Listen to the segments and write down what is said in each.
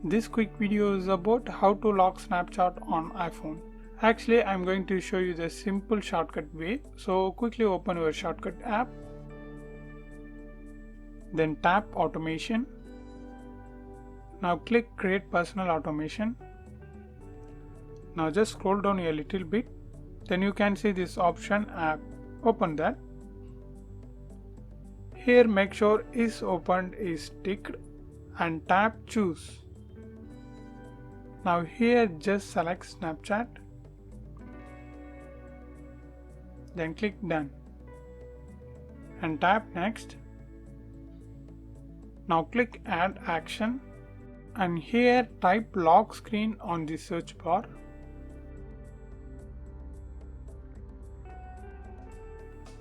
This quick video is about how to lock Snapchat on iPhone. Actually, I'm going to show you the simple shortcut way. So quickly open your shortcut app. Then tap automation. Now click create personal automation. Now just scroll down a little bit. Then you can see this option app. Open that. Here make sure is opened is ticked and tap choose. Now here just select Snapchat. Then click done and tap next. Now click add action and here type lock screen on the search bar.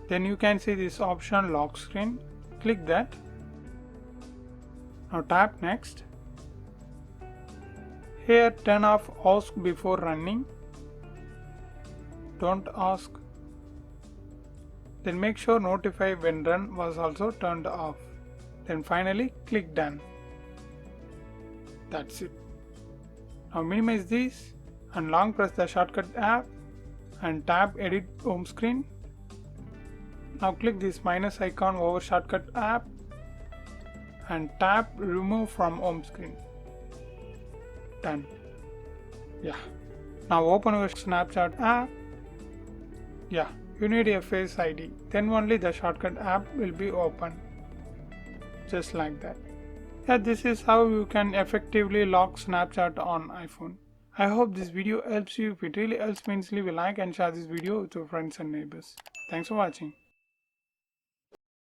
Then you can see this option lock screen. Click that. Now tap next. Here turn off ask before running. Don't ask. Then make sure notify when run was also turned off. Then finally click done. That's it. Now minimize this and long press the shortcut app and tap edit home screen. Now click this minus icon over shortcut app and tap remove from home screen. Done. Yeah. Now open your Snapchat app. Yeah, you need a Face ID. Then only the shortcut app will be open. Just like that. Yeah, this is how you can effectively lock Snapchat on iPhone. I hope this video helps you. If it really helps, means leave a like and share this video with your friends and neighbors. Thanks for watching.